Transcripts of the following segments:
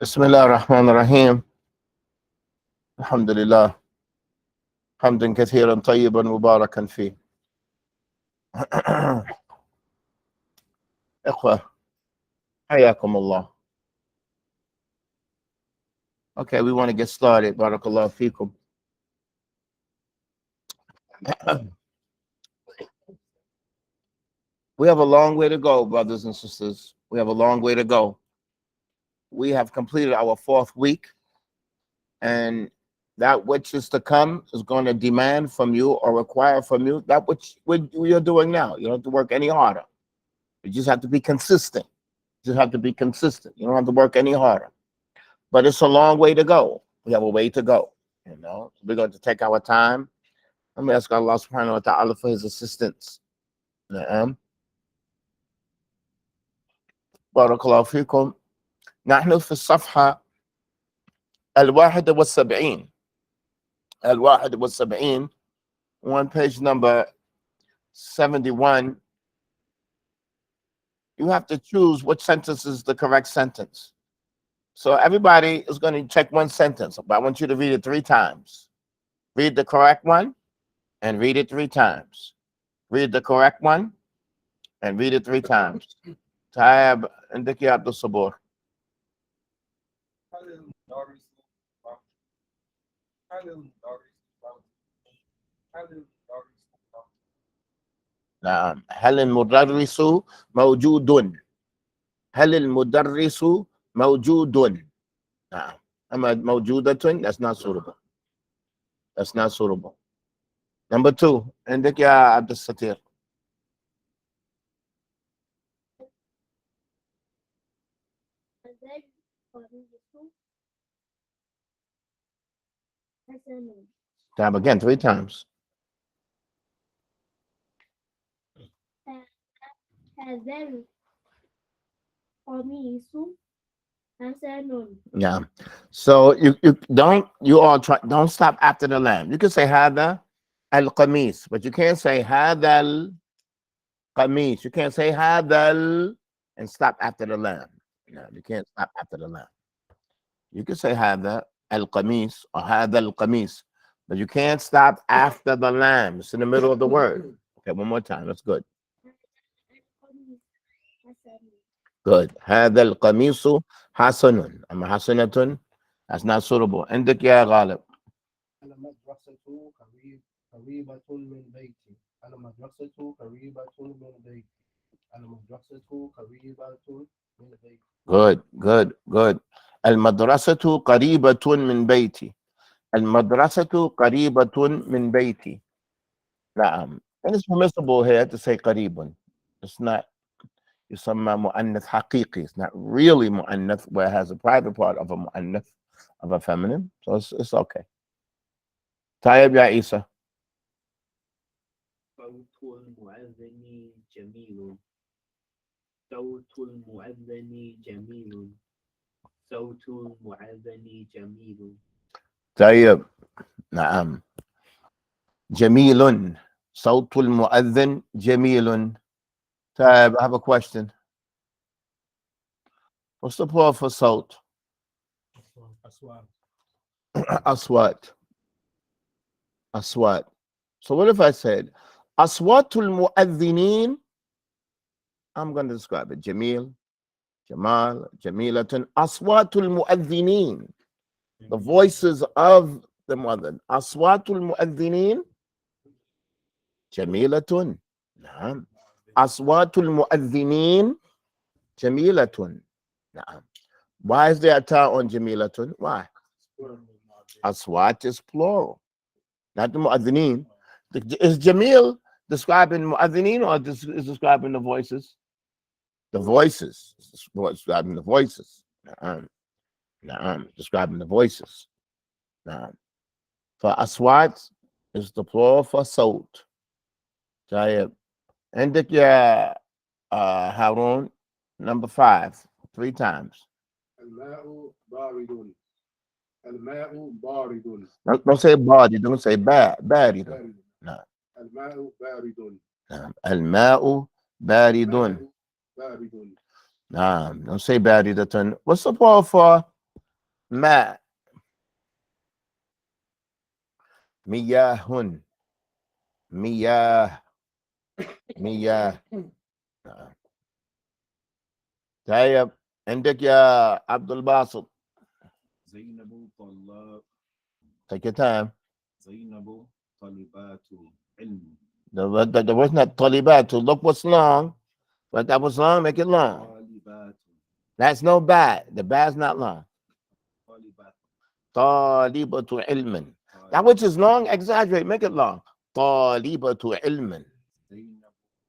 بسم الله الرحمن الرحيم. الحمد لله حمدا كثيرا طيبا مباركا فيه. إخوة حياكم الله. Okay, we want to get started. Barakallahu feekum. We have a long way to go, brothers and sisters. We have a long way to go. We have completed our 4th week, and that which is to come is going to demand from you or require from you that which you're doing now. You don't have to work any harder. You just have to be consistent. You just have to be consistent. You don't have to work any harder. But it's a long way to go. We have a way to go. We're going to take our time. Let me ask Allah subhanahu wa ta'ala for his assistance. بارك الله فيكم. نحن في الصفحة 71. 71 on page number 71. You have to choose which sentence is the correct sentence. So everybody is going to check one sentence, but I want you to read it 3 times. Read the correct one and read it 3 times. Read the correct one and read it 3 times. Taib عندك يا عبد الصبور. نعم. هل المدرس موجود؟ هل المدرس موجود؟ نعم. أما موجودة, that's not suitable. That's not suitable. Number 2 عندك يا عبد الستير. Tab again 3 times. Yeah. So you don't stop after the lamb. You can say hada al-qamis, but you can't say hada al-qamis. You can't say hada and stop after the lamb. No, you can't stop after the lamb. You can say hada al-qamis or hada al-qamis, but you can't stop after the lamb. It's in the middle of the word. Okay, one more time. That's good. Good. هذا القميص حسن. أما حسنة, that's not suitable. عندك يا غالب. المدرسة قريبة من بيتي. المدرسة قريبة من بيتي. المدرسة قريبة من بيتي. Good. المدرسة قريبة من بيتي. المدرسة قريبة من بيتي. نعم. And it's permissible here to say قريب. It's not يسمى مؤنث حقيقي. It's not really مؤنث where it has a private part of a مؤنث, of a feminine. So it's okay. طيب يا عيسى. صوت المؤذن جميل. صوت المؤذن جميل. صوت المؤذن جميل. طيب. نعم. جميل. صوت المؤذن جميل. Tab, I have a question. What's the plural for salt? Aswat. Aswat. So what if I said Aswatul Mu'adhdhinin? I'm going to describe it. Jamil, Jamal, Jamilatun. Aswatul Mu'adhdhinin. The voices of the mother. Aswatul Mu'adhdhinin. Jamilatun. Naam. Aswatul Mu'adhdhinin Jamilatun. Nah. Why is there a ta on Jamilatun? Why? Aswat is plural, not the Mu'adhdhinin. Is Jamil describing Mu'adhdhinin or is describing the voices? The voices. Describing the voices. Describing the voices. For Aswat is the plural for salt. Jayab. عندك يا هارون number 5 3 times. الماء بارد. الماء بارد. Don't say bad. Don't say بارد. No. الماء بارد. الماء بارد. Nah, don't say baridatun. What's the plural for ma? Miyahun. Miyah. Miyah. Nah. طيب عندك يا عبد الباسط. زينب طلاب Take your time. زينب طالبات علم. The was not طالبات. To look what's long. But that was long, make it long. طالبات That's no bad. The bad's not long. طالبات. طالبة علم. That which is long, exaggerate, make it long. طالبة علم. زينب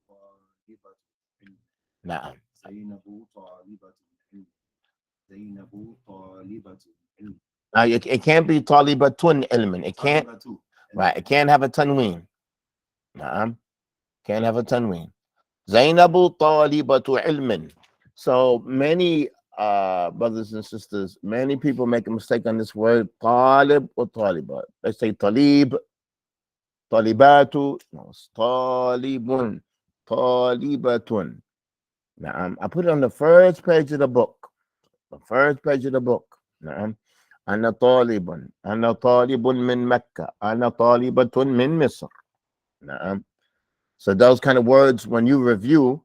طالبة علم. نعم. زينب طالبة علم. زينب طالبة علم. Now it can't be طالبة علم. It can't. طالبة. Right. It can't have a tanween. نعم. Can't have a tanween. زينب طالبة علم. So many brothers and sisters, many people make a mistake on this word talib or talibat. They say talib, talibatu. No, it's talibun, talibatun. Now I put it on the first page of the book. The first page of the book. نعم. أنا طالب أنا طالب من مكة أنا طالبة من مصر. نعم. So those kind of words, when you review,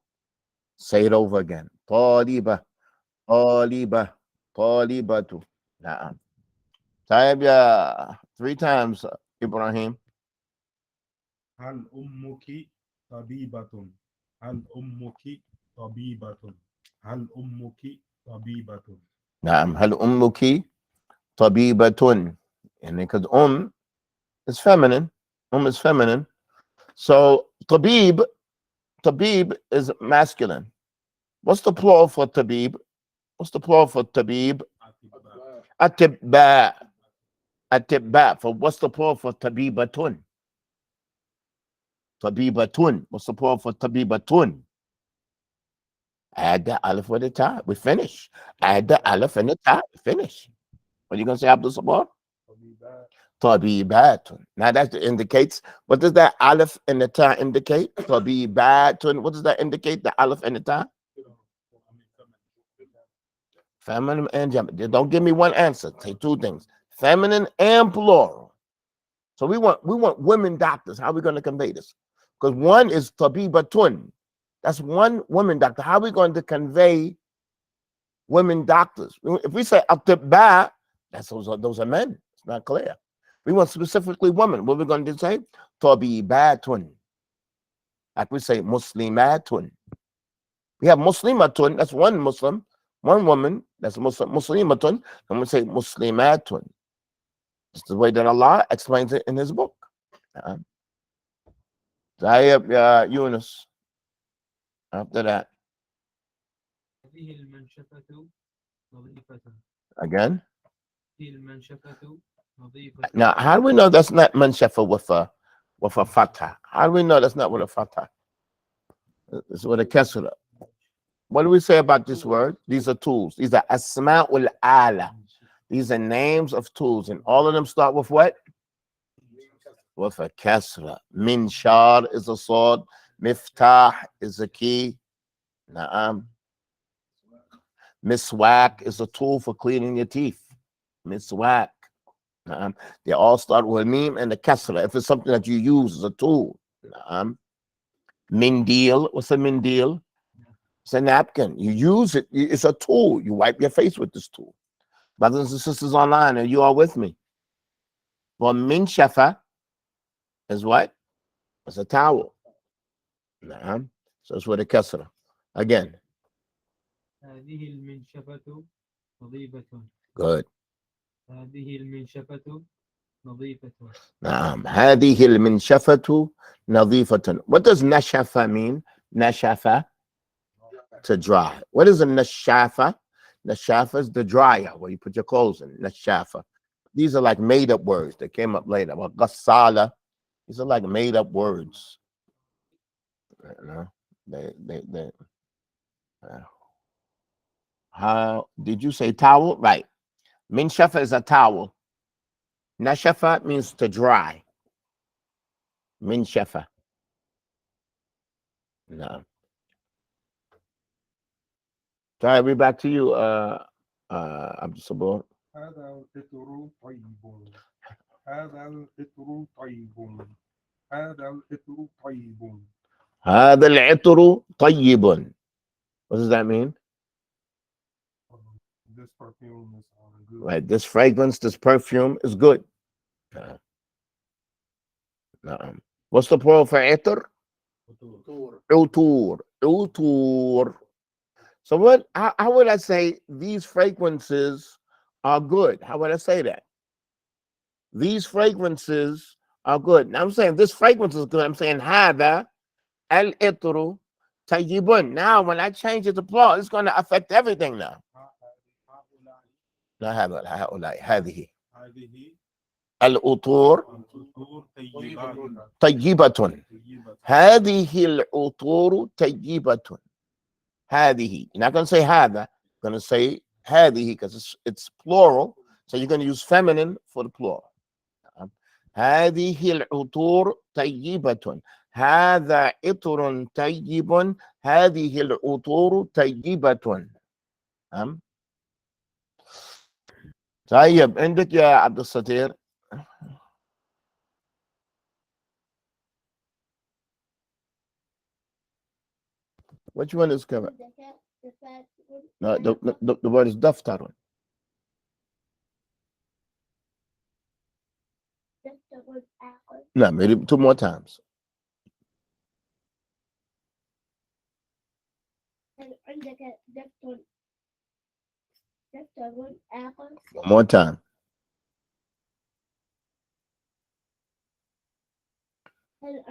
say it over again. طالبة طالبة طالبة. نعم. طيب يا 3 times إبراهيم. هل أمك طبيبة؟ هل أمك طبيبة؟ هل أمك طبيبة؟ نعم. هل أمك طبيبة؟ And because is feminine. Is feminine. So tabib is masculine. What's the plural for tabib? What's the plural for tabib? Atibba. Atibba. For what's the plural for tabibatun? Tabibatun. What's the plural for tabibatun? Add the aleph with the ta. We finish. Add the aleph and the ta. Finish. What are you gonna say, Abdul Sabah? Tabibatun. Now that indicates, what does that aleph and the ta indicate? Tabibatun. What does that indicate? The aleph and the ta? Feminine and gender. Don't give me one answer. Say 2 things. Feminine and plural. So we want women doctors. How are we going to convey this? Because one is tabibatun. That's one woman doctor. How are we going to convey women doctors? If we say atibba, those are men. It's not clear. We want specifically women. What are we going to say? Tabibatun. Like we say muslimatun. We have muslimatun. That's one Muslim. One woman, that's Muslimatun, and we say Muslimatun. It's the way that Allah explains it in His book. Yunus. After that. Again. Now, how do we know that's not manshafa with a fatha? How do we know that's not with a fatha? It's with a kasra. What do we say about this word? These are tools. These are asma'ul ala. These are names of tools, and all of them start with what? With a kasra. Minshar is a sword. Miftah is a key. Na'am. Miswak is a tool for cleaning your teeth. Miswak. Na'am. They all start with a meme and a kasra. If it's something that you use as a tool. Na'am. Mindil. What's a mindil? It's a napkin. You use it. It's a tool. You wipe your face with this tool. Brothers and sisters online, are you all with me? Well, minshafa is what? It's a towel. So it's with a kasra. Again. Good. هذه المنشفة نظيفة. What does nashafa mean? Nashafa, to dry. What is a nashafa? Nashafa is the dryer where you put your clothes in. Nashafa. These are like made up words that came up later. Well, Ghazzali. These are like made up words. You know, they how did you say towel? Right. Minshafa is a towel. Nashafa means to dry. Minshafa. No. Sorry, we back to you, Abdul. هذا العطر طيب. هذا العطر طيب. هذا العطر طيب. هذا العطر طيب. What does that mean? This perfume is good. Right, this fragrance, this perfume is good. What's the plural for عطر? عطور. عطور. So what? How would I say these fragrances are good? How would I say that? These fragrances are good. Now I'm saying this fragrance is good. I'm saying هذا العطر طيب. Now when I change it to plural, it's going to affect everything now. لا هؤلاء هذه العطور طيبة. هذه العطور طيبة. هذه. You're not going to say هذا. You're going to say هذه because it's plural. So you're going to use feminine for the plural. هذه العطور طيبة. هذا عطر طيب. هذه العطور طيبة. طيب عندك يا عبد الستير. Which one is correct? No, the word is دفتر. No, maybe 2 more times. One more time. هل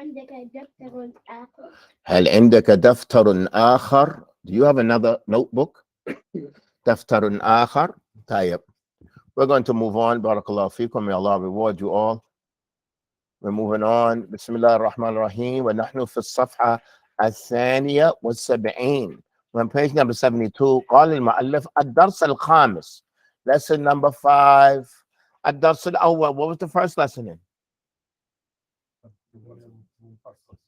عندك دفتر آخر? Do you have another notebook? دفتر آخر. طيب. We're going to move on. Barakallahu feekum. May Allah reward you all. We're moving on. بسم الله الرحمن الرحيم. ونحن في الصفحة الثانية والسبعين. We're on page number 72. قال المؤلف الدرس الخامس. Lesson number 5. الدرس الأول. What was the first lesson in?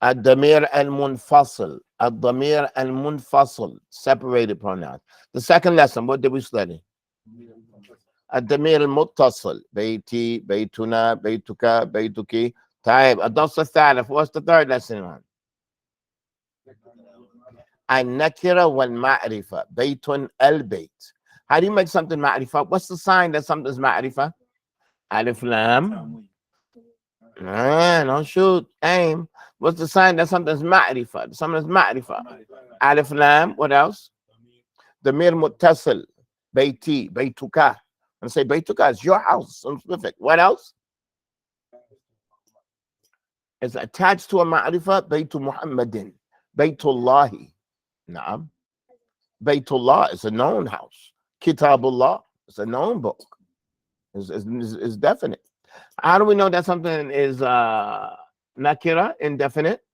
الضمير المنفصل. الضمير المنفصل. Separated pronouns. The second lesson, what did we study? الضمير المتصل. بيتي، بيتنا، بيتك، بيتك. طيب الدرس الثالث. What's the third lesson on? النكرة والمعرفة. بيت البيت. How do you make something معرفة? What's the sign that something is معرفة? ألف لام. Don't shoot. Aim. What's the sign that something's معرفة? Something's معرفة. ألف لام. What else? ضمير متصل. بيتي، بيتك. And say بيتك is your house. Some specific. What else? It's attached to a معرفة. بيت محمد. بيت الله. نعم. بيت الله is a known house. Kitabullah is a known book. Is definite. How do we know that something is nakira, indefinite?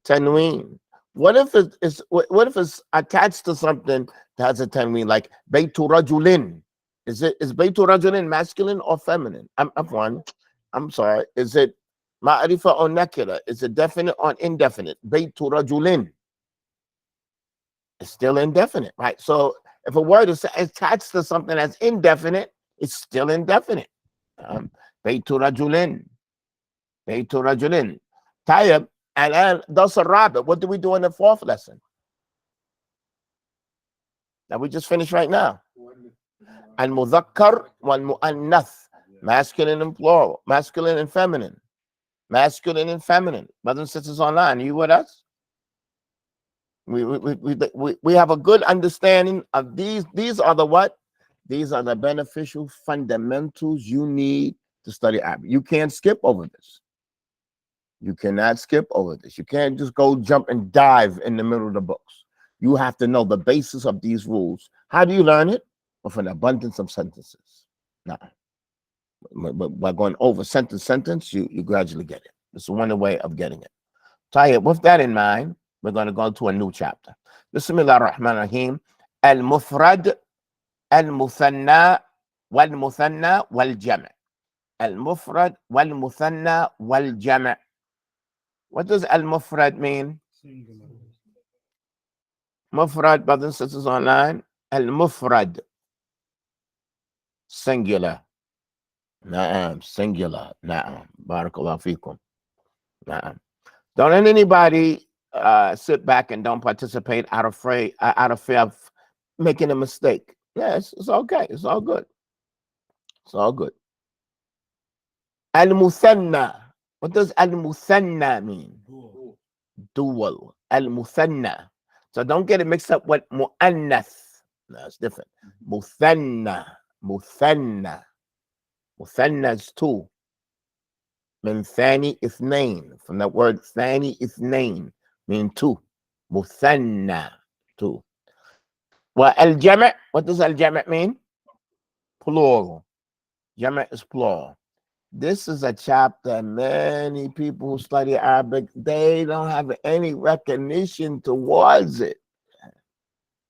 Tanween. What if it's attached to something that has a tanween, like Baytu Rajulin? Is Baytu Rajulin masculine or feminine? I'm sorry. Is it ma'rifa or nakira? Is it definite or indefinite? Baytu Rajulin. It's still indefinite, right? So if a word is attached to something that's indefinite, it's still indefinite. Baytu Rajulin. Baytu Rajulin. Tayyib. And that's a rabbit. What do we do in the fourth lesson? That we just finished right now. Al-Mudhakkar wal-Mu'annath. Masculine and plural. Masculine and feminine. Masculine and feminine. Brothers and sisters online, are you with us? We have a good understanding of these. These are the what? These are the beneficial fundamentals you need to study Arabic. You can't skip over this. You cannot skip over this. You can't just go jump and dive in the middle of the books. You have to know the basis of these rules. How do you learn it? With an abundance of sentences. Now, but by going over sentence, you gradually get it. It's one way of getting it. Tayyib, with that in mind, we're going to go to a new chapter. Bismillah ar-Rahman ar-Rahim. Al-Mufrad, al-Muthanna, wal-Muthanna, wal-Jam'. Al-Mufrad, wal-Muthanna, wal-Jam'. What does al-Mufrad mean? Singular. Mufrad, brothers and sisters online. Al-mufrad, singular. Na'am, singular. Na'am. Barakallahu fikum. Na'am. Don't let anybody sit back and don't participate out of fear of making a mistake. Yes, it's okay. It's all good. It's all good. Al-Muthanna. What does Al-Muthanna mean? Dual. Al-Muthanna. So don't get it mixed up with Mu'annath. No, it's different. Muthanna. Muthanna. Muthanna is two. Min thani ithnain. From that word thani ithnain. Mean two. Muthanna. Two. Well, al-jama'. What does al-jama' mean? Plural. Jama' is plural. This is a chapter many people who study Arabic, they don't have any recognition towards it.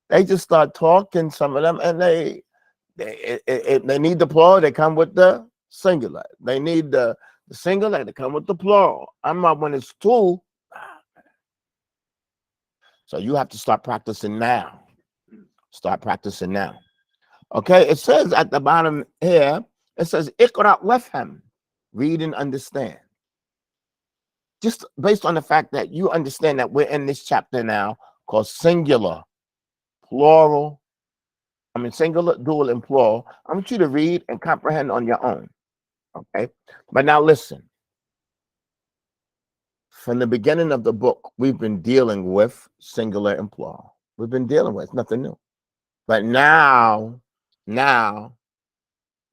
They just start talking, some of them, and they need the plural, they come with the singular. They need the singular, they come with the plural. I'm not when it's two. So you have to start practicing now. Start practicing now. Okay, it says at the bottom here, it says, Iqra wafham. Read and understand. Just based on the fact that you understand that we're in this chapter now called singular, plural. I mean, singular, dual, and plural. I want you to read and comprehend on your own. Okay? But now listen. From the beginning of the book, we've been dealing with singular and plural. We've been dealing with nothing new. But now,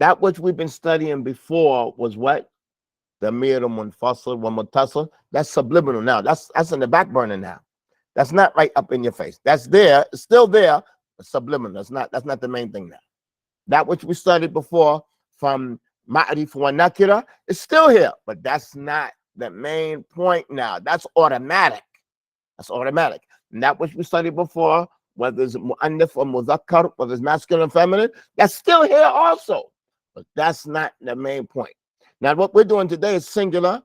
that which we've been studying before was what? The mir, the munfasil, wa muttasil. That's subliminal now. That's in the back burner now. That's not right up in your face. That's there. It's still there. But subliminal. That's not the main thing now. That which we studied before from ma'rif wa nakira is still here, but that's not the main point now. That's automatic. That's automatic. And that which we studied before, whether it's mu'annif or muzakkar, whether it's masculine or feminine, that's still here also. But that's not the main point. Now, what we're doing today is singular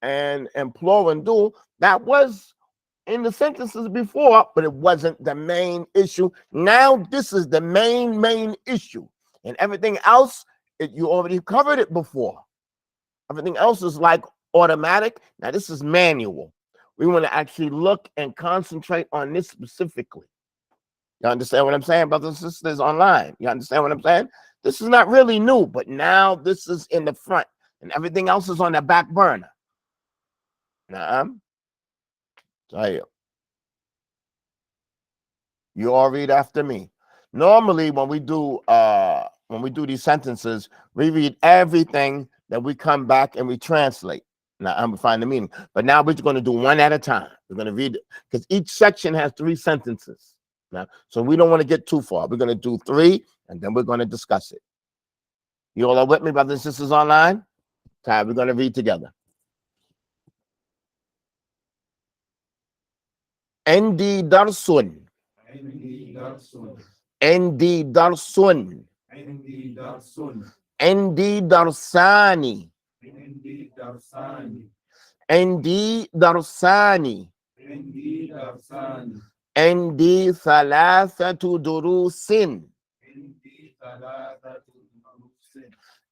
and plural and dual. That was in the sentences before, but it wasn't the main issue. Now, this is the main issue. And everything else, you already covered it before. Everything else is like automatic. Now, this is manual. We want to actually look and concentrate on this specifically. You understand what I'm saying, brothers and sisters online? You understand what I'm saying? This is not really new, but now this is in the front. And everything else is on the back burner. You all read after me. Normally, when we do these sentences, we read everything, then we come back and we translate. Now I'm gonna find the meaning. But now we're going to do one at a time. We're going to read it because each section has 3 sentences. Now, so we don't want to get too far. We're going to do 3 and then we're going to discuss it. You all are with me, brothers and sisters online? Okay, we're going to read together. Endi darsun. عندي درس. Endi darsun. عندي درس. Endi darsani. عندي درسان. Endi darsani. عندي درسان. Endi thalathatu durusin. عندي 3 دروس.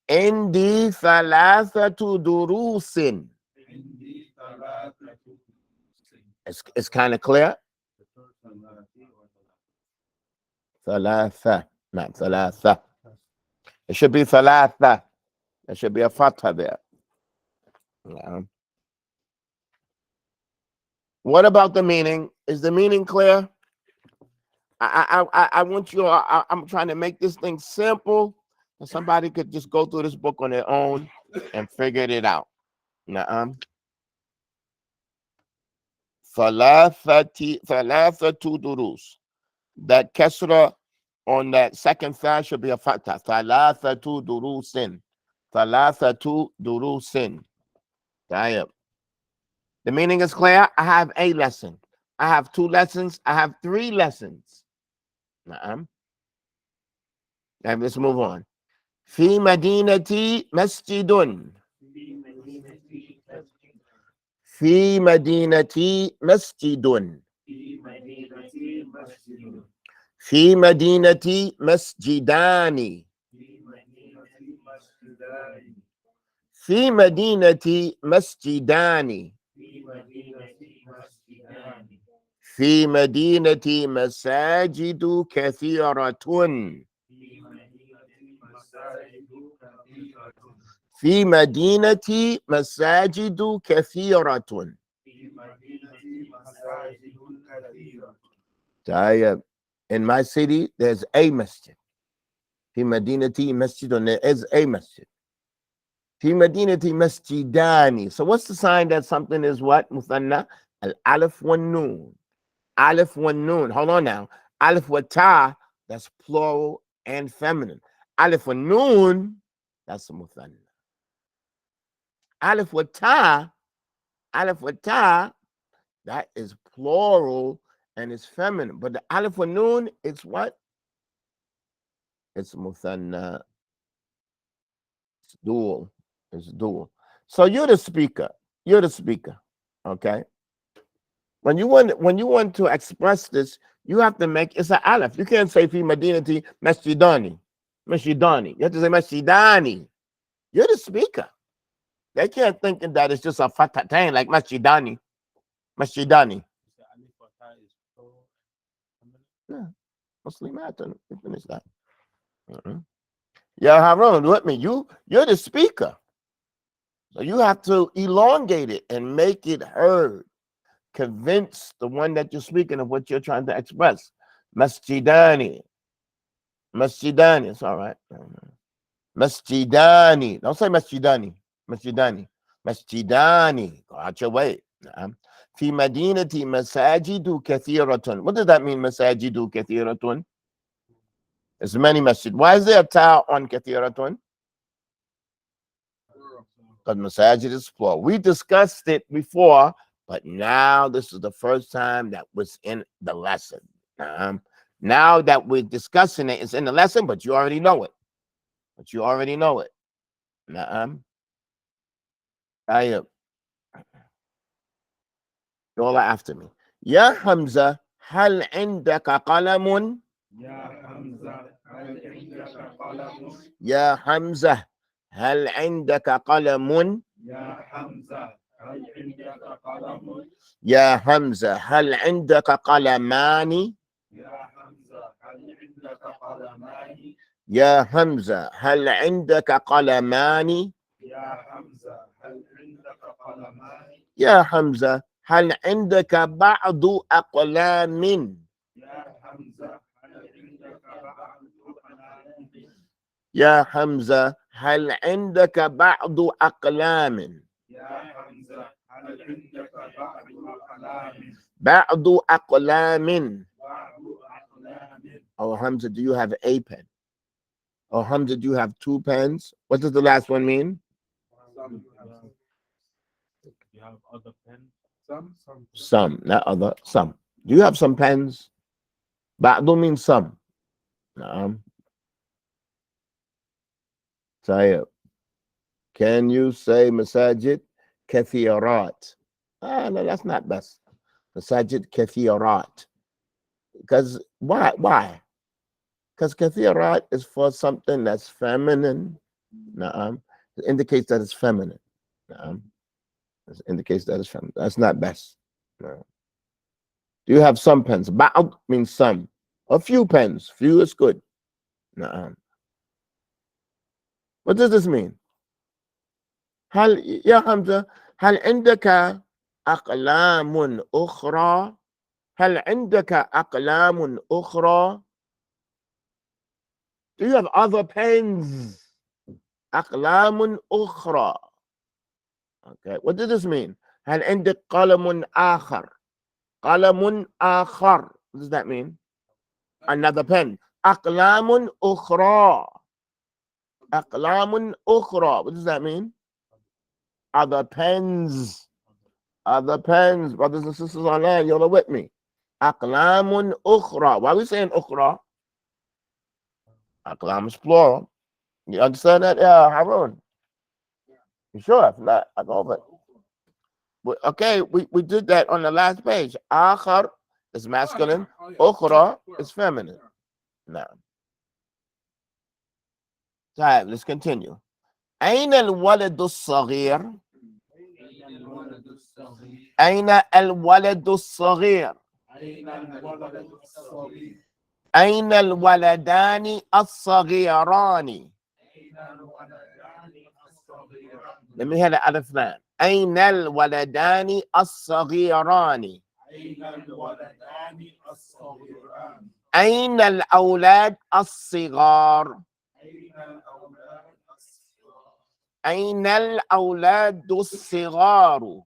Endi thalathatu durusin. عندي 3 دروس. It's kind of clear. Thalatha, not thalatha. It should be thalatha. There should be a fatha there. Yeah. What about the meaning? Is the meaning clear? I want you. I'm trying to make this thing simple, and somebody could just go through this book on their own and figure it out. Thalathatu durus. That kasra on that second fa should be a fatha. Thalathatu durusin. Thalathatu durusin. The meaning is clear. I have a lesson. I have 2 lessons. I have 3 lessons. And let's move on. Fi madinati masjidun. Fi madinati masjidun. في مدينتي مسجد في مدينتي مسجدان. في مدينتي مسجدان في مدينتي مسجدان. في مدينتي مسجدان في مدينتي مساجد كثيرة. في مدينتي مساجد كثيرة في مدينتي مساجد كثيرة. في مدينتي مساجد كثيرة طيب. In my city, there's a masjid. في مدينتي مسجد, and there is a masjid. في مدينتي مسجدان. So what's the sign that something is what? مثنى. Al-alif wa noon. Alif wa noon. Hold on now. Alif wa ta, that's plural and feminine. Alif wa noon, that's مثنى. Alif wa ta, that is plural and it's feminine. But the alif wa noon, it's what? It's muthanna. It's dual. It's dual. So you're the speaker. You're the speaker. Okay. When you want to express this, you have to make it's an aleph. You can't say fi madinati masjidani. Masjidani. You have to say masjidani. You're the speaker. They can't think that it's just a fatatain like masjidani. Masjidani. Yeah. Muslimat. You finish that. Yeah, Harun, with me. You're the speaker. So you have to elongate it and make it heard. Convince the one that you're speaking of what you're trying to express. Masjidani. Masjidani. It's all right. Masjidani. Don't say masjidani. Masjidani. Masjidani. Go out your way. في مدينتي مساجد كثيرة. What does that mean, مساجد كثيرة? There's many masjid. Why is there a ta on kathiratun? Because masajid is plural. We discussed it before, but now this is the first time that was in the lesson. Now that we're discussing it, it's in the lesson, but you already know it. Ayub. Y'all are after me. Ya Hamza, hal indaka qalamun? يا حمزة هل عندك قلم يا حمزة هل عندك قلم؟ يا حمزة هل عندك قلم يا حمزة هل عندك قلمان؟ يا حمزة هل عندك قلمان يا حمزة هل عندك قلمان؟ يا حمزة هل عندك قلمان يا حمزة هل عندك بعض أقلام؟ يا حمزة هل عندك بعض قلم يا حمزة هل عندك بعض أقلام؟ يا حمزة هل عندك بعض قلم بعض أقلام. بعض أقلام Oh, Hamza, do you have a pen? Oh, Hamza, do you have two pens? What does the last one mean? You have other pens? Some, not other, some. Do you have some pens? Ba'du means some. Tayyib. Can you say masajid kathirat? No, that's not best. Masajid kathirat. Because why? Why? Because kathirat is for something that's feminine. It indicates that it's feminine. It indicates that it's feminine. That's not best. No. Do you have some pens? Ba'd means some. A few pens. Few is good. What does this mean? هل يا حمزة هل عندك أقلام أخرى؟ هل عندك أقلام أخرى؟ Do you have other pens? أقلام أخرى. Okay, what does this mean? هل عندك قلم آخر؟ قلم آخر. What does that mean? Another pen. أقلام أخرى. أقلام أخرى. What does that mean? Other pens. Other pens. Brothers and sisters online, y'all are with me. أقلام أخرى. Why are we saying أخرى? Aqlam is plural. You understand that? Yeah, Harun. You sure? If not, I'll go over it. Okay, we did that on the last page. Akhar, is masculine. Ukhra is feminine. Now, let's continue. أين الولد الصغير؟ أين الولد الصغير؟ أين الولدان الصغيران؟ Let me hear the other flat. أين الولدان الصغيران؟ أين الأولاد الصغار؟ أين الأولاد الصغار؟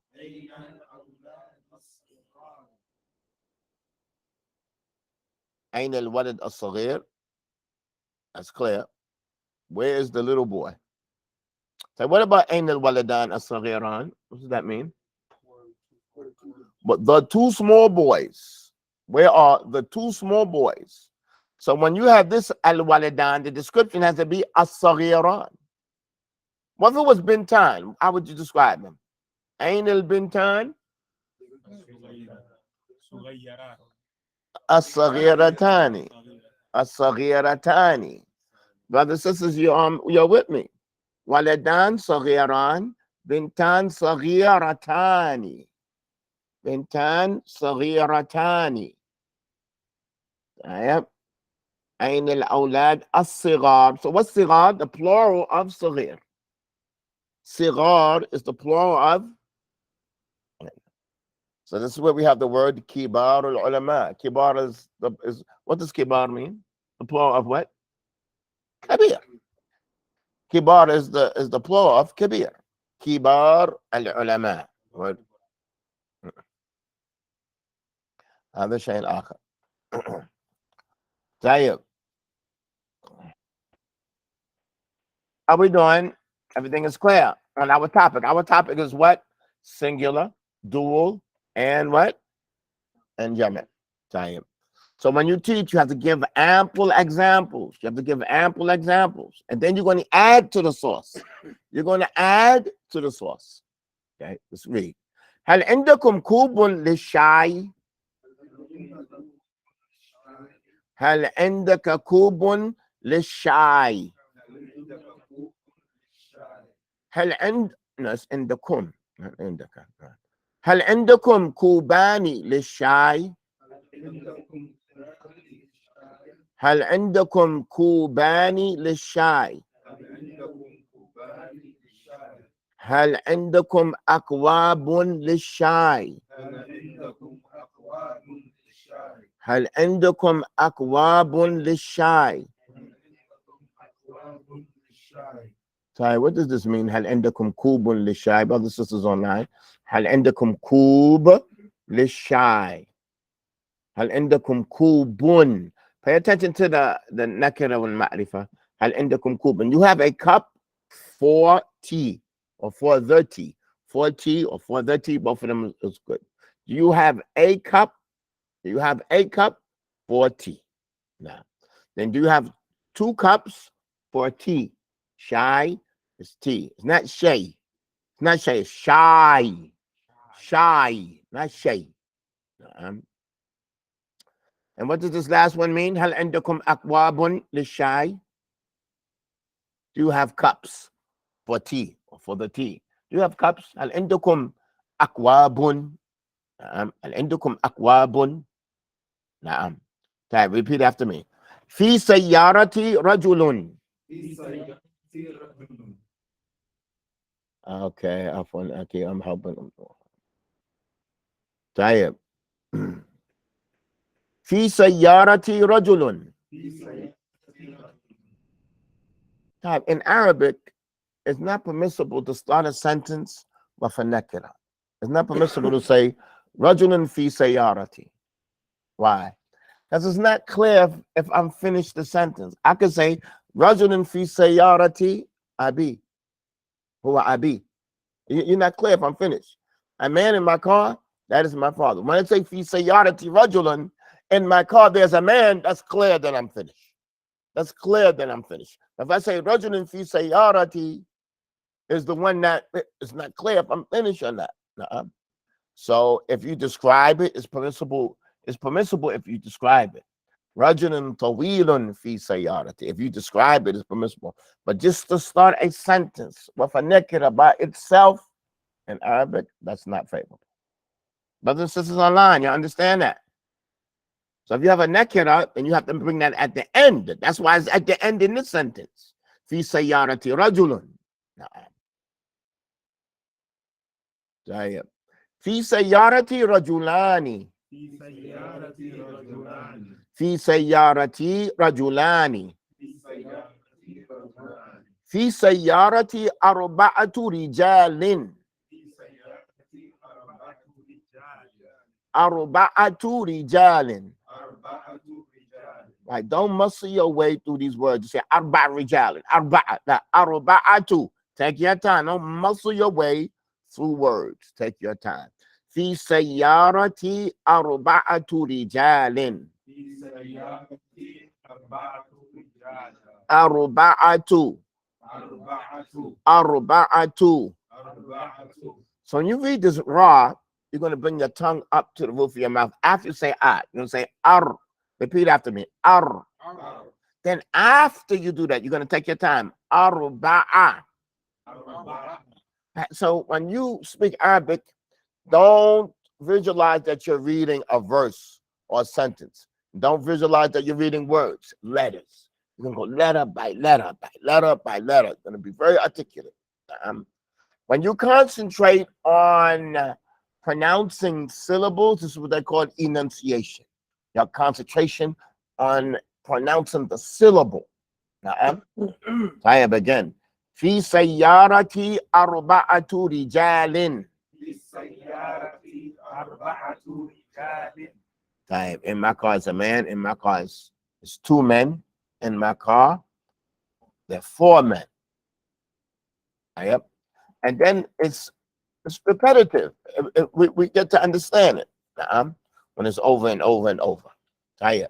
أين الولد الصغير? That's clear. Where is the little boy? So what about أين الولدان الصغيران? What does that mean? But the two small boys. Where are the two small boys? So when you have this al-walidan, the description has to be as-saghiran. What if it was bintan? How would you describe them? Ain al-bintan? As-saghiratani. As-saghiratani. Brothers and sisters, you're with me. Walidan saghiran, bintan saghiratani. Bintan saghiratani. Ayab. Ain al-awlad as-sigar. So what's sigar? The plural of saghir. Sigar is the plural of. So this is where we have the word kibar al-ulama. Kibar is what does kibar mean? The plural of what? Kabir. Kibar is the plural of kabir. Kibar al-ulama. هذا شيء آخر. طيب. How we doing? Everything is clear on our topic. Our topic is what? Singular, dual, and what? And jami'. طيب. So when you teach, you have to give ample examples. You have to give ample examples. And then you're going to add to the source. You're going to add to the source. Okay, let's read. هل عندكم كوب للشاي؟ هل عندك كوب للشاي؟ هل عندكم هل عندكم كوبان للشاي؟ هل عندكم كوبان للشاي؟ هل عندكم أكواب للشاي؟ هل عندكم أكواب للشاي؟ Sorry, what does this mean? هل عندكم كوب للشاي? Brothers and sisters online. هل عندكم كوب للشاي? هل عندكم كوب? Pay attention to the nakira wal ma'rifah. هل عندكم كوب? And you have a cup for tea or for the tea. For tea or for the tea, both of them is good. You have a cup. You have a cup for tea. Now, then do you have 2 cups for tea? Shy is tea. It's not shay. It's not shay. It's shy. Shy, not shay. And what does this last one mean? هل عندكم أكواب للشاي? Do you have cups for tea or for the tea? Do you have cups? هل عندكم أكواب? هل عندكم أكواب? نعم. طيب, repeat after me. في سيارتي رجل. Okay, عفوا. Okay, I'm helping. طيب. في سيارتي رجل. طيب, in Arabic, it's not permissible to start a sentence with a nakira. It's not permissible to say رجل في سيارتي. Why? Because it's not clear if I'm finished the sentence. I could say رجل في سيارتي أبي. Who are Abi? You're not clear if I'm finished. A man in my car, that is my father. When I say fi sayyarati rajulan, in my car there's a man, that's clear that I'm finished. That's clear that I'm finished. If I say rajulun fi sayyarati, is the one that is not clear if I'm finished or not. So if you describe it, it's permissible It's permissible if you describe it. Rajulun tawilun fi sayyarati. If you describe it, it's permissible. But just to start a sentence with a nakira by itself in Arabic, that's not favorable. Brothers and sisters online, you understand that? So if you have a nakira, then you have to bring that at the end. That's why it's at the end in this sentence. Fi sayyarati rajulun. Fi sayyarati rajulani. في سيارة رجلان في سيارتي رجلان في سيارة رجلان في سيارتي أربعة رجال في سيارة أربعة رجال. أربعة رجال. Right, don't muscle your way through these words. You say أربع رجال. أربعة. Now, أربعة. Take your time. Don't muscle your way through words. Take your time. في سيارتي أربعة رجال. في سيارة أربعة رجال. أربعة. أربعة أربعة. أربعة. So when you read this raw, you're going to bring your tongue up to the roof of your mouth. After you say ah, you're going to say ar. Repeat after me. Ar. Then after you do that, you're going to take your time. Arba'a. أربعة. So when you speak Arabic, don't visualize that you're reading a verse or a sentence. Don't visualize that you're reading words, letters. You're going to go letter by letter by letter by letter. It's going to be very articulate. When you concentrate on pronouncing syllables, this is what they call enunciation. Your concentration on pronouncing the syllable. Tayyib again. في سيارتي أربعة رجال. في سيارة أربعة رجال. Tayyib. In my car is a man. In my car is two men. In my car, there are four men. Tayyib. And then it's repetitive. We get to understand it. When it's over and over and over. Tayyib.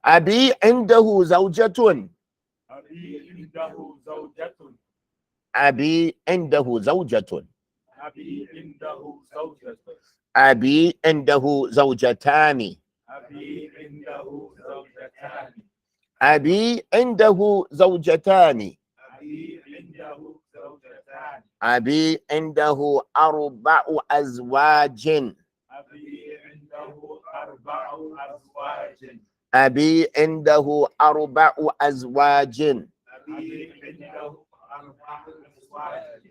Abi indahu zawjatun. أبي عنده زوجة. Abi indahu zawjatun. أبي عنده زوجة. Abi indahu zawjatani. أبي عنده زوجتان. Abi indahu zawjatani. أبي عنده زوجتان. Abi indahu arba'u azwajin. أبي عنده أربع أزواج. Abi indahu arba'u azwajin. أبي عنده أربع أزواج.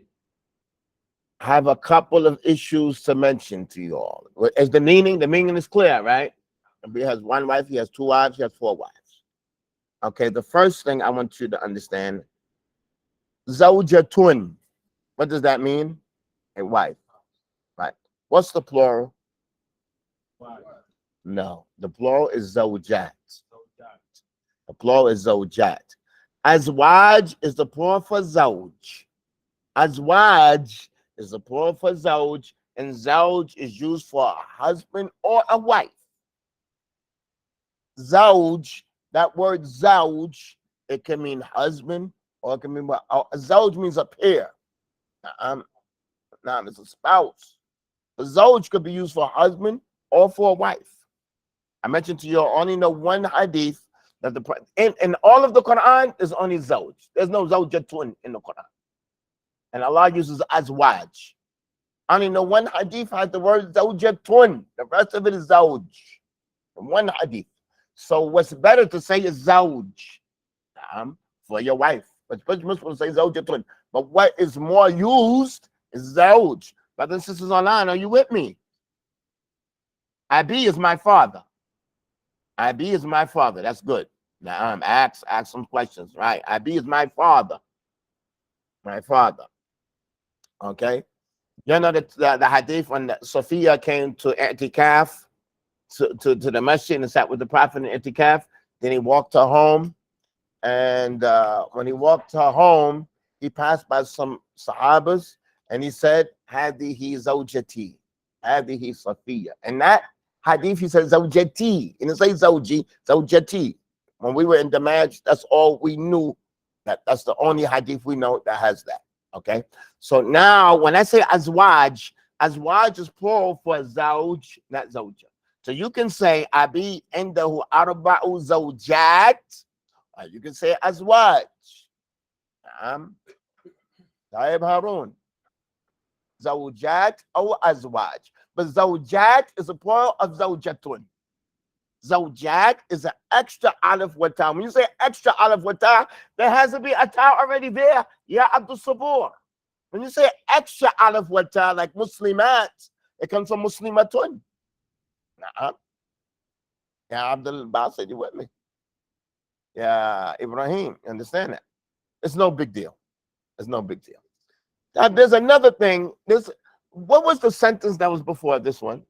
I have a couple of issues to mention to you all. Is the meaning is clear, right? He has one wife, he has two wives, he has four wives. Okay, the first thing I want you to understand, zawjatun. What does that mean? A wife, right? What's the plural? No, the plural is zawjat. The plural is zawjat. Azwaj is the plural for zawj. Azwaj is the plural for zawj, and zawj is used for a husband or a wife. Zawj, that word zawj, it can mean husband or it can mean zawj means a pair. It's a spouse. The zawj could be used for a husband or for a wife. I mentioned to you only know one hadith that in all of the Quran is only zawj. There's no zawjatun in the Quran. And Allah uses azwaj. I only know one hadith has the word zawjatun. The rest of it is zawj. One hadith. So what's better to say is zawj for your wife. But it's supposed to say zawjatun. But what is more used is zawj. Brothers and sisters online, are you with me? Abi is my father. Abi is my father. That's good. Now ask some questions, right? Abi is my father. My father. Okay. You know the hadith when Sophia came to i'tikaf to the masjid and sat with the Prophet in i'tikaf. Then he walked her home. And when he walked her home, he passed by some sahabas and he said, Hadihi zawjati. Hadihi Sophia. And that hadith, he said zawjati. He didn't say zawji, zawjati. When we were in the match, that's all we knew. That's the only hadith we know that has that. Okay. So now when I say azwaj, azwaj is plural for zawj, not zawja. So you can say Abi indahu arba'u zawjat, or you can say azwaj. Taib Harun. Zawjat or azwaj. But zawjat is a plural of zawjatun. Zawjat is an extra alif wa ta. When you say extra alif wa ta, there has to be a ta already there. Ya Abdul Sabur. When you say extra alif wa ta, like Muslimat, it comes from Muslimatun. Nah. Yeah, Abdul Basit, you with me? Yeah, Ibrahim, you understand that? It's no big deal. It's no big deal. Now, there's another thing. What was the sentence that was before this one?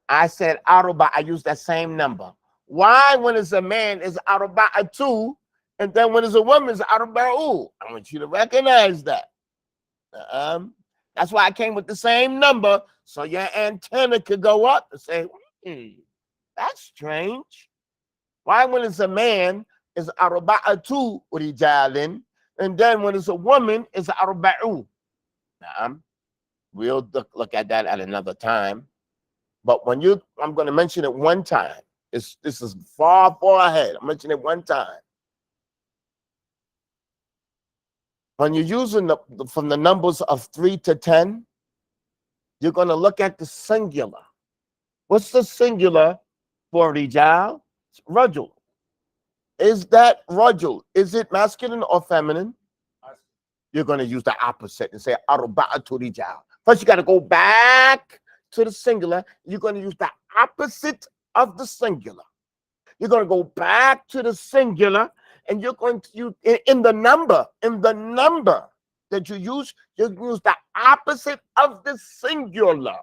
I said Aruba. I used that same number. Why, when it's a man, is Aruba a 2, and then when it's a woman, it's Aruba. I want you to recognize that. That's why I came with the same number, so your antenna could go up and say, that's strange. Why, when it's a man, is Aruba 2 rijalin, and then when it's a woman, it's Arba'u. We'll look at that at another time. But when I'm going to mention it one time. This is far, far ahead. I'm mentioning it one time. When you're using from the numbers of 3 to 10, you're going to look at the singular. What's the singular for rijal? Rajul. Is that rajul? Is it masculine or feminine? You're going to use the opposite and say arba'atu rijal. First, you got to go back to the singular. You're going to use the opposite of the singular. You're going to go back to the singular, and you're going to use in the number that you use the opposite of the singular.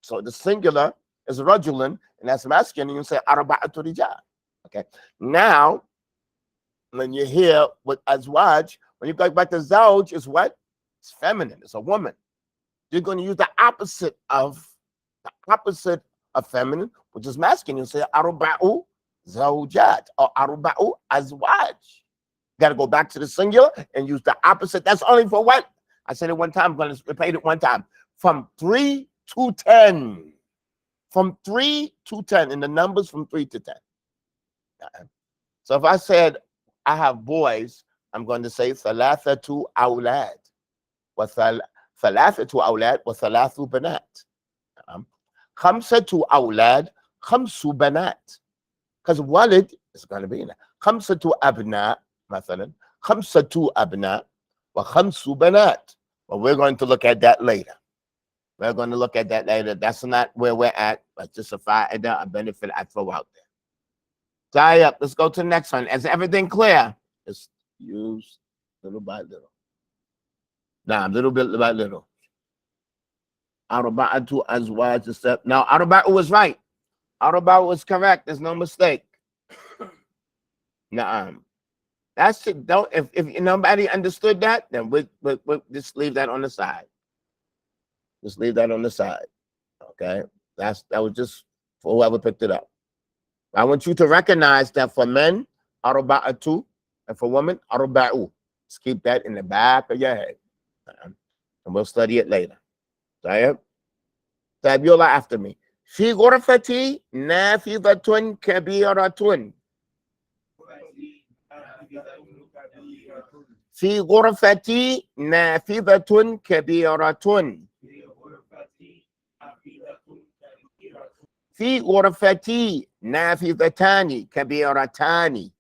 So the singular is rajulun, and that's masculine. You say arba'atu rijal. Okay. Now, when you hear with azwaj, when you go back to zawj, is what? It's feminine. It's a woman. You're going to use the opposite of feminine, which is masculine. You say arba'u zawjat or arba'u azwaj. You got to go back to the singular and use the opposite. That's only for what? I said it one time. I'm going to repeat it one time. From 3 to 10. From 3 to 10. In the numbers from 3 to 10. So if I said I have boys, I'm going to say thalathatu awlad. ثلاثة أولاد وثلاث بنات. خمسة أولاد خمس بنات. Because walid is going to be in it. خمسة أبناء مثلا. خمسة أبناء وخمس بنات. Well, we're going to look at that later. We're going to look at that later. That's not where we're at, but just a fa'idah, a benefit I throw out there. Tie up. Let's go to the next one. Is everything clear? Just use little by little. Now, little bit by little. Arba'atu azwaj is step. Now, arba'u was right. Arba'u was correct. There's no mistake. Naam. That's it. Don't if nobody understood that, then we'll just leave that on the side. Just leave that on the side. Okay. That was just for whoever picked it up. I want you to recognize that for men, arba'atu, and for women, arba'u. Just keep that in the back of your head. And we'll study it later. Tayyib? Tabiola after me. Fi ghurfati nafidatun kabiratun. Fi ghurfati nafidatun kabiratun. Fi ghurfati nafidatani kabiratani.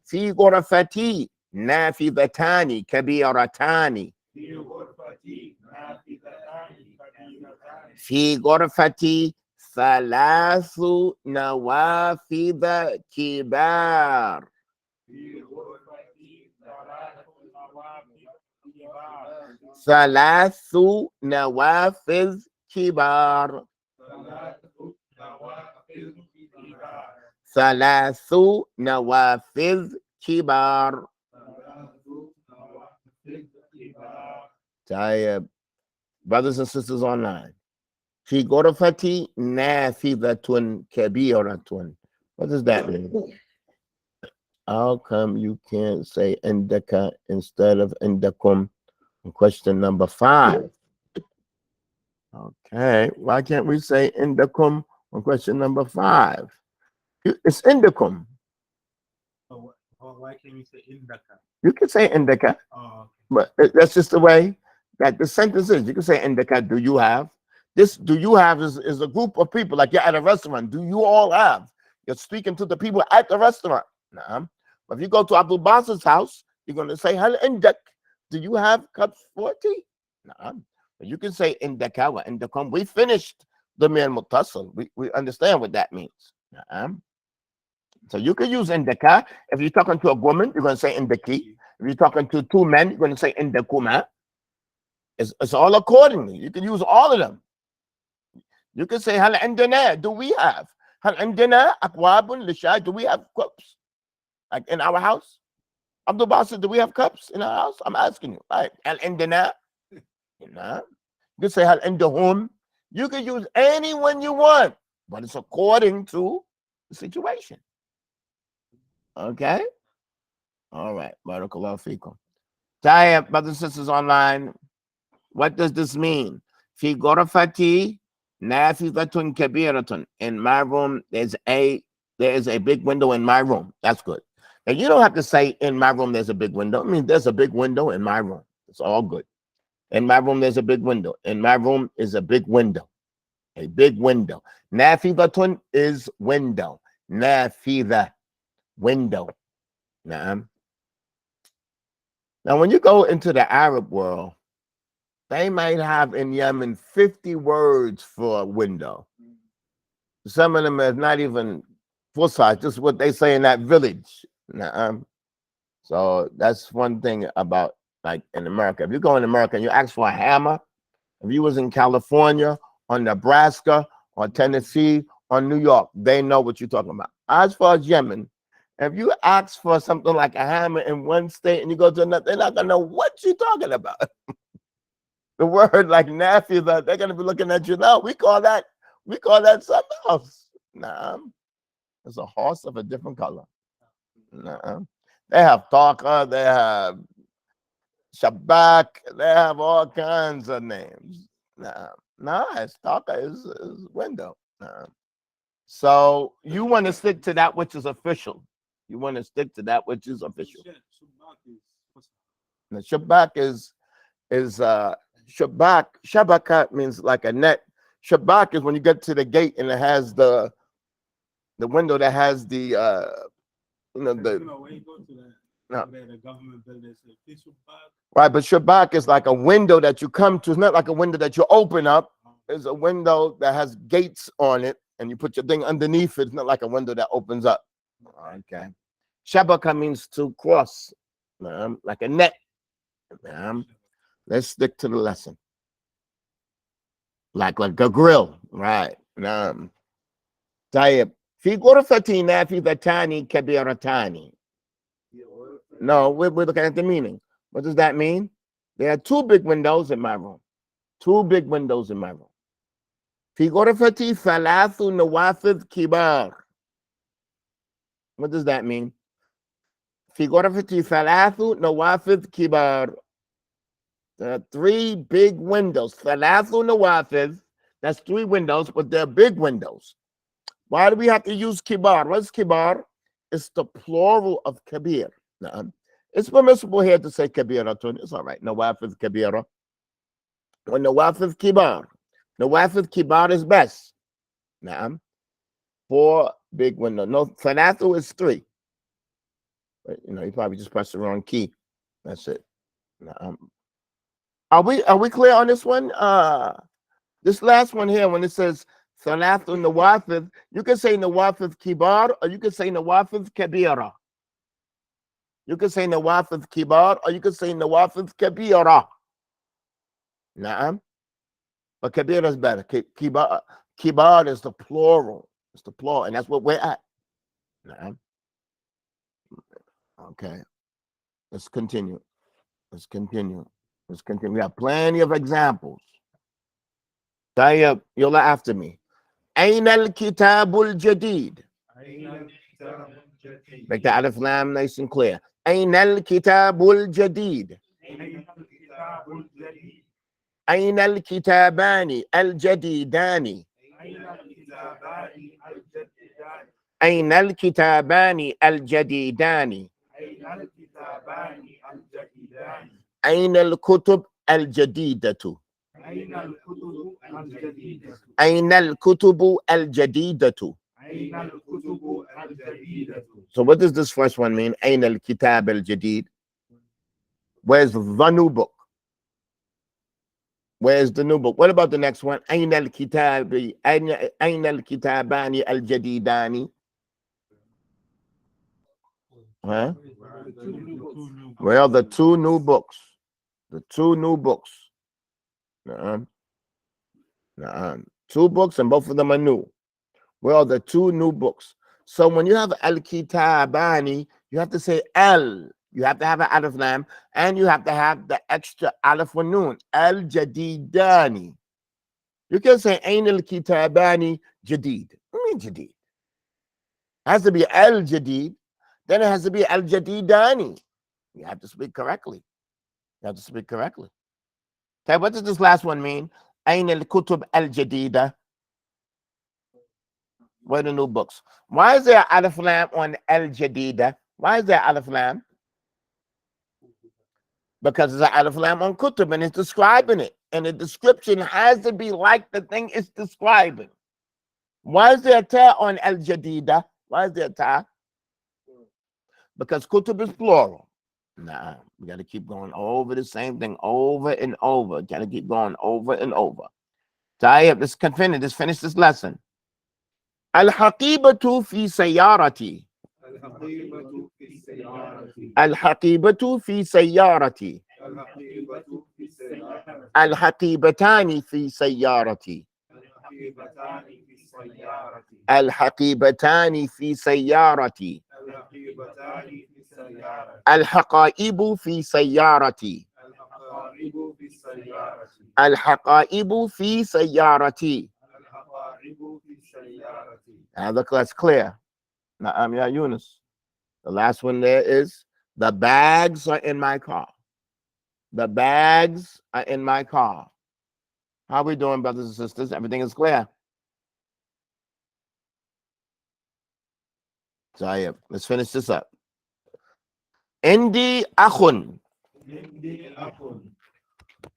في غرفتي نافذتان كبيرتان. في غرفتي ثلاث نوافذ كبار. ثلاث نوافذ كبار. ثلاث نوافذ كبار. طيب. Brothers and sisters online. في غرفتي نافذة كبيرة. What does that mean? How come you can't say عندك instead of عندكم? Question number 5. Okay, why can't we say indicum on question number 5? It's indicum. Why can't we say indaka? You can say indica, Oh, but that's just the way that the sentence is. You can say indica, do you have? This do you have is a group of people, like you're at a restaurant. Do you all have? You're speaking to the people at the restaurant. Nah. But if you go to Abdul Basa's house, you're going to say, Hal indak, do you have cups 40? Nah. But you can say indaka wa indicum. We finished the mir muttasil. We understand what that means. Nah. So you can use indaka. If you're talking to a woman, you're going to say indaki. If you're talking to 2 men, you're going to say indakuma. It's all accordingly. You can use all of them. You can say, Hal indana, do we have? Hal indana akwabun lishay, do we have cups? Like in our house? Abdul Basir, do we have cups in our house? I'm asking you. Right. Hal indana. You know? You can say hal indahum. You can use anyone you want, but it's according to the situation. Okay? All right. Barakallahu feekum. Tayyib, brothers and sisters online, what does this mean? Fi ghurfati nafidatun kabiratun. In my room, there is a big window in my room. That's good. Now you don't have to say in my room there's a big window. I mean, there's a big window in my room. It's all good. In my room, there's a big window. In my room is a big window. A big window. Nafidatun is window. Nafida, window. Now, when you go into the Arab world, they might have in Yemen 50 words for a window. Some of them are not even full size, just what they say in that village. So that's one thing about, like, in America. If you go in America and you ask for a hammer, if you was in California or Nebraska or Tennessee or New York, they know what you're talking about. As far as Yemen, if you ask for something like a hammer in one state and you go to another, they're not gonna know what you're talking about. The word like nafi, that they're gonna be looking at you now. We call that something else. Nah, it's a horse of a different color. Nah, they have taka, they have shabak, they have all kinds of names. Nah, it's taka is window. Nah. So you want to stick to that which is official. You want to stick to that which is official. The shabak is shabak. Shabaka means like a net. Shabak is when you get to the gate and it has the window that has the when you go to the government building, say shabak. Right, but shabak is like a window that you come to. It's not like a window that you open up. It's a window that has gates on it, and you put your thing underneath it. It's not like a window that opens up. Okay. Shabaka means to cross, like a net. Let's stick to the lesson. Like a grill, right? Tayyib. Fi ghurfati nafidatani kabiratani. No, we're looking at the meaning. What does that mean? There are 2 big windows in my room. 2 big windows in my room. Fi ghurfati thalathu nawafidh kibar. What does that mean? Fi ghurfati thalathu nawafidh kibar. There are 3 big windows. Thalathu nawafidh. That's 3 windows, but they're big windows. Why do we have to use kibar? What's kibar? It's the plural of kabir. It's permissible here to say kabiratun. It's all right. Nawafidh kabira. Or nawafidh kibar. Nawafidh kibar is best. 4 big windows. No, thalathu is 3. But, you probably just pressed the wrong key. That's it. Are we clear on this one? This last one here, when it says thalathu nawafidh, you can say nawafidh kibar, or you can say nawafidh kabira. You can say nawafidh kibar, or you can say nawafidh kabira. Na'am. But kabira is better. Kibar is the plural. It's the plural, and that's what we're at. Na'am. Okay. Let's continue. We have plenty of examples. Tayyib, you'll after me. أين الكتاب الجديد? Make the alif lam nice and clear. أين الكتاب الجديد? الكتاب الجديد أين الكتابان الجديدان أين الكتابان الجديدان أين الكتابان الجديدان أين الكتابان الجديدان أين الكتب الجديدة أين الكتب الجديدة أين الكتب الجديدة. أين الكتب الجديدة So what does this first one mean? أين الكتاب الجديد? Where's the new book? Where's the new book? What about the next one? أين الكتاب أين الكتابان الجديدان? Huh? Where are the two new books? The two new books. Two books and both of them are new. Where are the two new books? So when you have al-kitabani, you have to say al. You have to have an alif lam, and you have to have the extra alif wa noon. Al-jadidani. You can say ain al-kitabani jadid. What do you mean jadid? It has to be al-jadid. Then it has to be al-jadidani. You have to speak correctly. You have to speak correctly. Okay, what does this last one mean? Ain al-kutub al-jadida. Where are the new books? Why is there alif lam on al-jadida? Why is there alif lam? Because it's an alif lam on kutub and it's describing it. And the description has to be like the thing it's describing. Why is there a ta on al-jadida? Why is there a ta? Because kutub is plural. Nah, we got to keep going over the same thing over and over. Got to keep going over and over. Tayyib, let's finish. Let's finish this lesson. Al-haqibatu fi sayyarati. الحقيبة في سيارتي Al-haqibatu fi sayyarati. الحقيبة في سيارتي Al-haqibatani fi sayyarati. الحقيبتان في سيارتي الحقيبتان في سيارتي. الحقيبتان في سيارتي الحقائب في سيارتي. الحقائب في سيارتي الحقائب في سيارتي. الحقائب في سيارتي. Now look, that's clear. Now, yeah, Yunus. The last one there is the bags are in my car. The bags are in my car. How are we doing, brothers and sisters? Everything is clear. So yeah, let's finish this up. Indi akhun. عندي أخ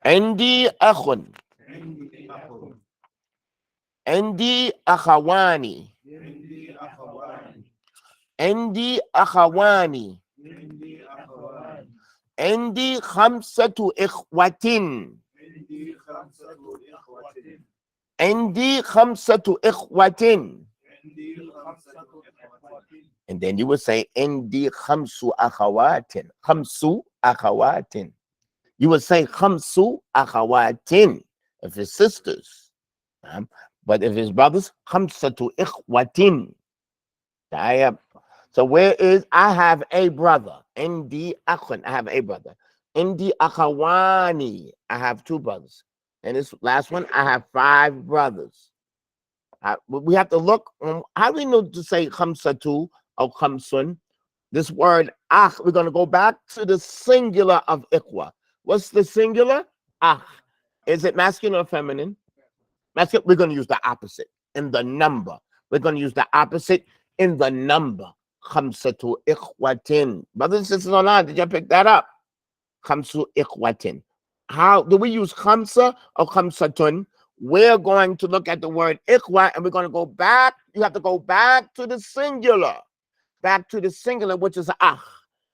Indi akhun. عندي أخ Indi akhawani. عندي أخوان Indi akhawani. عندي أخوان Indi khamsatu ikhwatin. عندي خمسة إخوة Indi khamsatu ikhwatin. عندي خمسة إخوة And then you would say, Indi khamsu akhawatin. Khamsu akhawatin. You would say, Khamsu akhawatin. If it's sisters. But if it's brothers, Khamsatu ikhwatin. So where is, I have a brother. Indi akhwan. I have a brother. Indi akhawani. I have two brothers. And this last one, I have 5 brothers. We have to look. How do we know to say khamsatu or khamsun? This word akh, we're going to go back to the singular of ikhwa. What's the singular? Akh. Is it masculine or feminine? Masculine. We're going to use the opposite in the number. We're going to use the opposite in the number. Khamsatu ikhwatin. Brothers and sisters online, did you pick that up? Khamsu ikhwatin. How do we use khamsa or khamsatun? We're going to look at the word ikhwa and we're going to go back. You have to go back to the singular. Back to the singular, which is akh.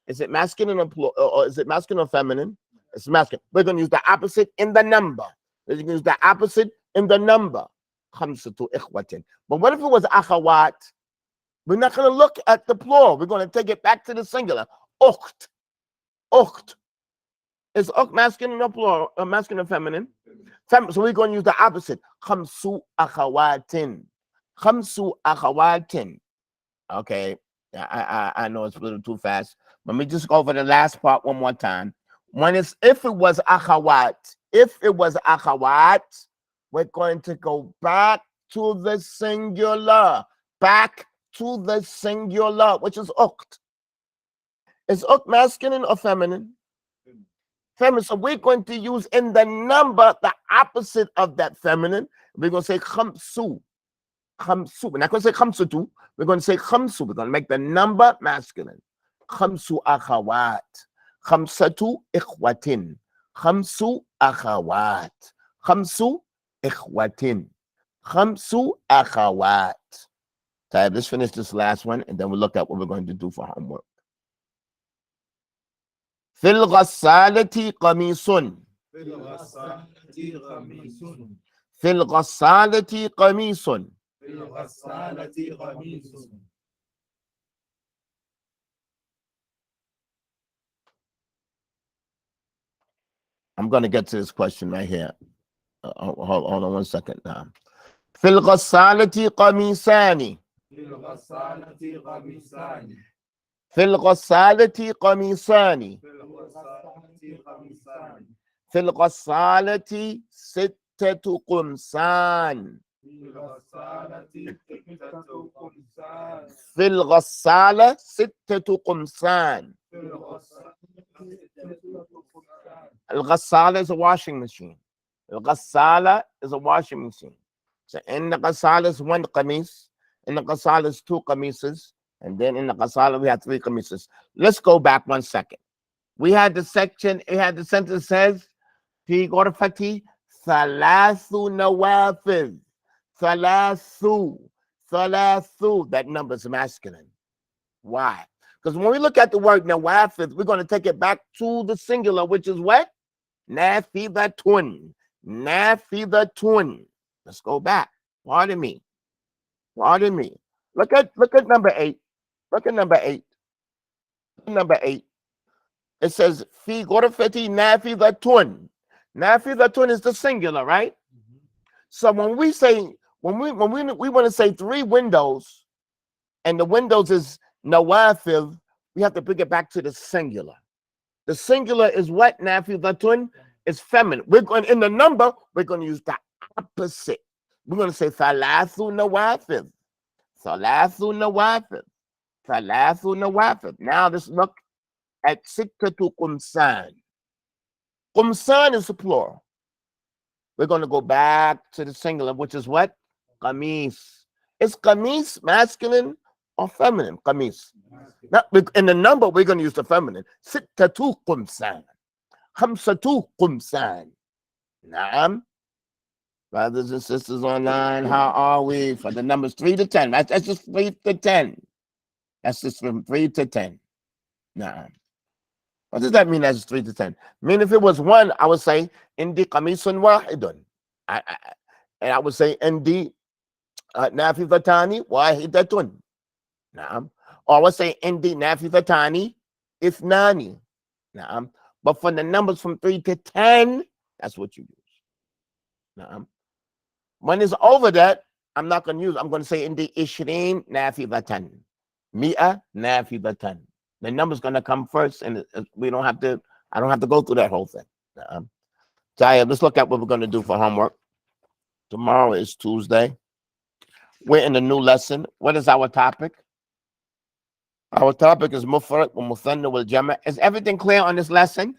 Is it masculine or is it masculine or feminine? It's masculine. We're going to use the opposite in the number. We're going to use the opposite in the number. Khamsatu ikhwatin. But what if it was akhawat? We're not going to look at the plural. We're going to take it back to the singular. Ukht. Ukht. Is ukht masculine or plural? Or masculine or feminine? So we're going to use the opposite. Khamsu akhawatin. Khamsu akhawatin. Okay. I know it's a little too fast. Let me just go over the last part one more time. When it's if it was akhawat, we're going to go back to the singular. Back to the singular, which is ukht. Is ukht masculine or feminine? feminine. So we're going to use in the number the opposite of that feminine. We're going to say khamsu. Khamsu. We're not going to say khamsutu. We're going to say khamsu. We're going to make the number masculine. Khamsu akhawat. Khamsatu ikhwatin. Khamsu akhawat. Khamsu ikhwatin. Khamsu akhawat. So let's finish this last one and then we'll look at what we're going to do for homework. Fil ghassalati qamisun. في الغسالة قميص Fil ghassalati qamisun. في الغسالة قميص I'm going to get to this question right here. Hold on 1 second now. Fil ghassalati qamisani. في الغسالة قميصان Fil ghassalati qamisani. في الغسالة قميصان Fil ghassalati sittatu qumsan. في الغسالة ستة قمصان Fil ghassala sittatu qumsan. في الغسالة ستة قمصان Al-ghassala is a washing machine. Al-ghassala is a washing machine. So in the ghassala is 1 qamis. In the ghassala is 2 qamises. And then in the ghassala we have 3 qamises. Let's go back 1 second. We had the section, it had the sentence says, fi ghurfati thalathu nawafidh. Thalathu. Thalathu. That number is masculine. Why? Because when we look at the word nawafidh, we're going to take it back to the singular, which is what? Nafidatun. Nafidatun. Let's go back. Pardon me. Pardon me. Look at number 8. Look at number 8. Number 8. It says fi ghurfati nafidatun. Nafidatun is the singular, right? So when we say when we want to say 3 windows, and the windows is nawafidh, we have to bring it back to the singular. The singular is what? Nafidatun is feminine. We're going in the number, we're going to use the opposite. We're going to say thalathu nawafidh. Thalathu nawafidh. Thalathu nawafidh. Now let's look at sittatu qumsan. Qumsan is the plural. We're going to go back to the singular, which is what? Qamis. Is qamis masculine or feminine? Qamis. Now, in the number, we're going to use the feminine. Sittatu qumsan. Khamsatu qumsan. Naam. Brothers and sisters online, how are we? For the numbers 3 to 10. That's just 3 to 10. That's just from 3 to 10. Naam. What does that mean? That's 3 to 10. I mean, if it was 1, I would say indi qamisun wahidun. And I would say indi nafidatani wahidatun. Naam. Or I would say indi nafidatani ithnani. Naam. But for the numbers from 3 to 10, that's what you use. Naam. When it's over that, I'm not going to use. I'm going to say indi ishreen nafidatan. Mi'a nafidatan. The number's going to come first, and we don't have to. I don't have to go through that whole thing. So let's look at what we're going to do for homework. Tomorrow is Tuesday. We're in the new lesson. What is our topic? Our topic is mufrad wa muthanna wal jama'. Is everything clear on this lesson?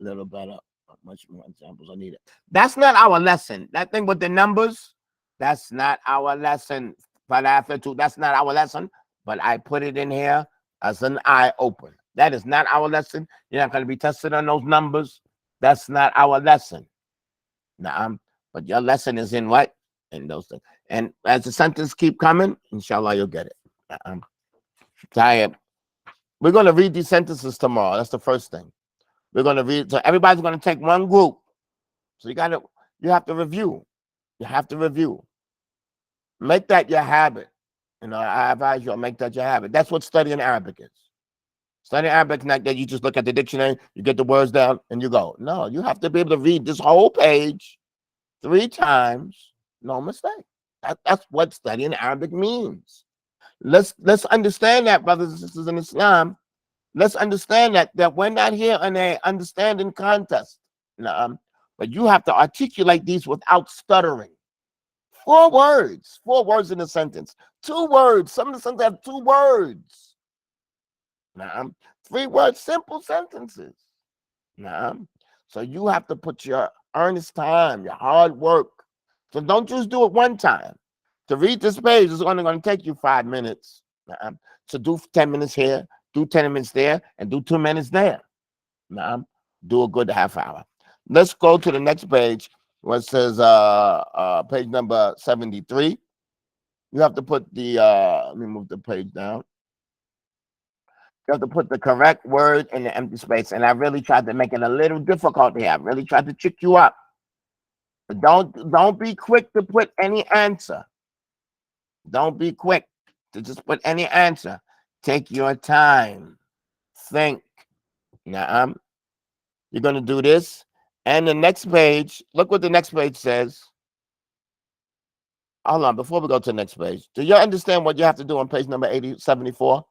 A little better. Much more examples are needed. That's not our lesson. That thing with the numbers, that's not our lesson. That's not our lesson. But I put it in here as an eye open. That is not our lesson. You're not going to be tested on those numbers. That's not our lesson. But your lesson is in what? In those things. And as the sentences keep coming, inshallah, you'll get it. We're going to read these sentences tomorrow. That's the first thing. We're going to read. So everybody's going to take one group. So you have to review. You have to review. Make that your habit. I advise you to make that your habit. That's what studying Arabic is. Studying Arabic is not that you just look at the dictionary, you get the words down, and you go. No, you have to be able to read this whole page 3 times, no mistake. That's what studying Arabic means. Let's understand that, brothers and sisters in Islam. Let's understand that we're not here in a understanding contest. But you have to articulate these without stuttering. 4 words in a sentence. 2 words. Some of the sentences have 2 words. 3 words, simple sentences. So you have to put your earnest time, your hard work. So don't just do it one time. To read this page is only going to take you 5 minutes. So do 10 minutes here, do 10 minutes there, and do 2 minutes there. Do a good half hour. Let's go to the next page where it says page number 73. You have to put the let me move the page down. You have to put the correct word in the empty space. And I really tried to make it a little difficult here. I really tried to trick you up. But don't be quick to put any answer. Don't be quick to just put any answer. Take your time. Think. Now, you're going to do this. And the next page, look what the next page says. Hold on, before we go to the next page. Do you understand what you have to do on page number 74?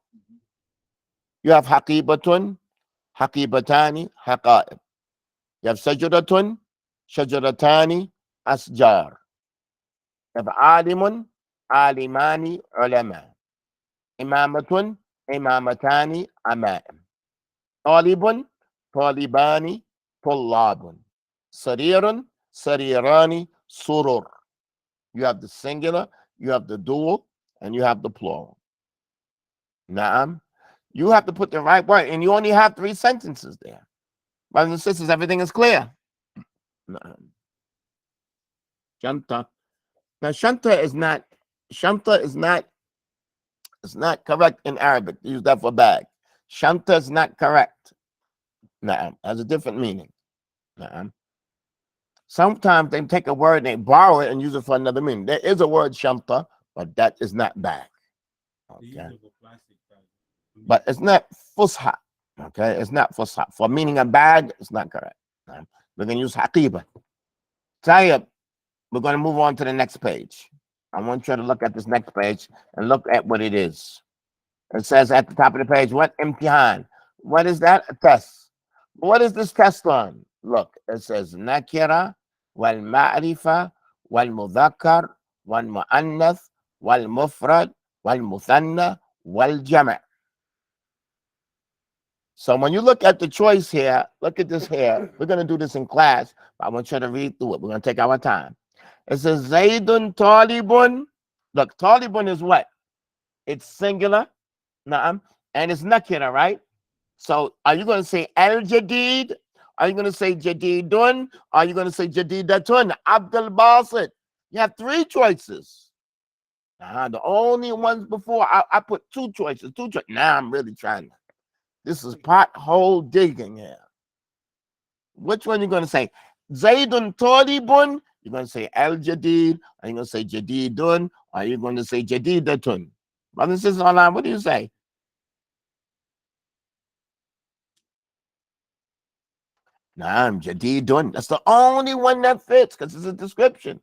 You have haqibatun, haqibatani, haqa'ib. You have shajaratun, shajaratani, asjar. You have alimun, alimani, ulama. Imamatun, imamatani, ama'im. Talibun, talibani, tullabun. Sarirun, sarirani, surur. You have the singular, you have the dual, and you have the plural. Na'am. You have to put the right word, and you only have 3 sentences there. Brothers and sisters, everything is clear. Na'am. Shanta. Now, shanta is not it's not correct in Arabic. Use that for bag. Shanta is not correct. Na'am. Has a different meaning. Na'am. Sometimes they take a word, they borrow it and use it for another meaning. There is a word shanta, but that is not bag. Okay. But it's not fusha. Okay, it's not fusha. For meaning a bag, it's not correct. We're going to use haqiba. Tayyib, we're going to move on to the next page. I want you to look at this next page and look at what it is. It says at the top of the page, what imtihan? What is that? A test. What is this test on? Look, it says nakira, wal ma'rifa, wal mudhakkar, wal mu'annath, wal mufrad, wal muthanna, wal jama'. So when you look at the choice here, look at this here. We're going to do this in class, but I want you to read through it. We're going to take our time. It says Zaydun talibun. Look, talibun is what? It's singular. Na'am. And it's nakira, right? So are you going to say al-jadid? Are you going to say jadidun? Are you going to say jadidatun? Abdul Basit. You have 3 choices. The only ones before, I put 2 choices. Now I'm really trying to. This is pothole digging here. Which one are you going to say? Zaydun talibun? You're going to say al-jadid? Are you going to say jadidun? Are you going to say jadidatun? Brothers and sisters online, what do you say? Naam, jadidun. That's the only one that fits because it's a description.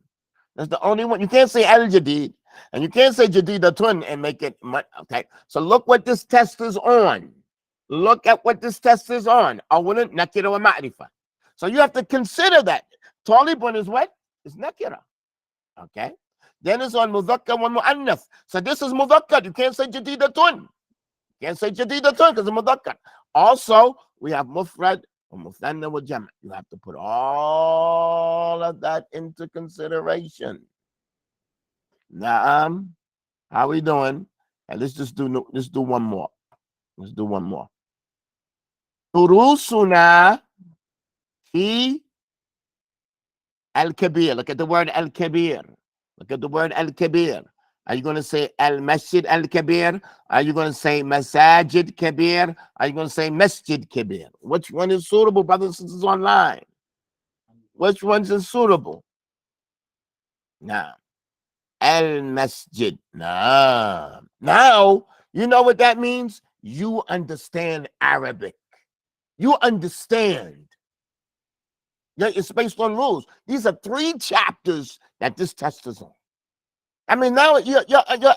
That's the only one. You can't say al-jadid and you can't say jadidatun and make it. Okay, so look what this test is on. Look at what this test is on. Awwalan nakira wa ma'rifa. So you have to consider that. Talibun is what? It's nakira. Okay. Then it's on mudhakkar wa mu'annath. So this is mudhakkar. You can't say jadidatun. You can't say jadidatun because it's mudhakkar. Also, we have mufrad wa muthanna wa jama'. You have to put all of that into consideration. Naam. How we doing? And let's do one more. Let's do one more. Durusuna fi al-kabir. Look at the word al-kabir. Look at the word al-kabir. Are you going to say al-masjid al-kabir? Are you going to say masajid kabir? Are you going to say masjid kabir? Which one is suitable, brothers and sisters online? Which one's is suitable? Now, al-masjid. Now, you know what that means? You understand Arabic. You understand. It's based on rules. These are 3 chapters that this test is on. I mean, now your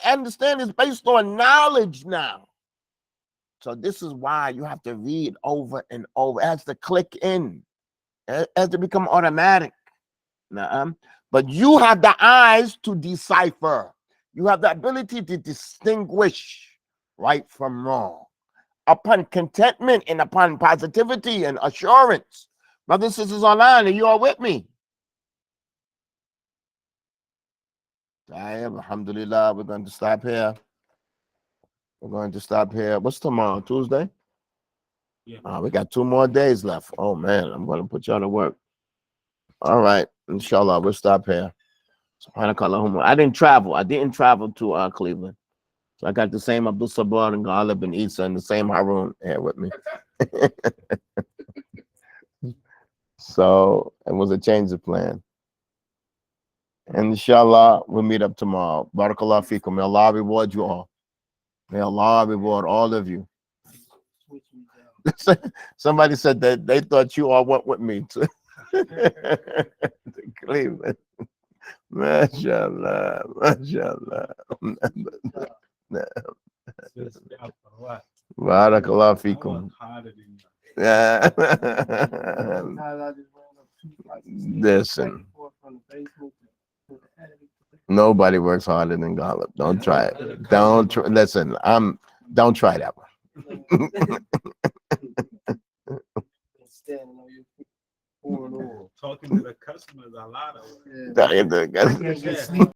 understanding is based on knowledge now. So this is why you have to read over and over. It has to click in. It has to become automatic. But you have the eyes to decipher. You have the ability to distinguish right from wrong. Upon contentment and upon positivity and assurance, Brothers and sisters online, are you all with me? Alhamdulillah, we're going to stop here. We're going to stop here. What's tomorrow? Tuesday? Yeah. We got 2 more days left. Oh man, I'm going to put y'all to work. All right, inshallah, we'll stop here. Subhanakallahumma. I didn't travel to Cleveland. So I got the same Abdul Sabbar and Ghalib and Isa and the same Harun here with me. So it was a change of plan. And inshallah, we'll meet up tomorrow. Barakallah fikum. May Allah reward you all. May Allah reward all of you. Somebody said that they thought you all went with me to Cleveland. MashaAllah. MashaAllah. Barakallah fikum. Yeah. Listen. Nobody works harder than Ghalib. Don't try it. Don't listen. Don't try that one. Talking to the customers a lot of.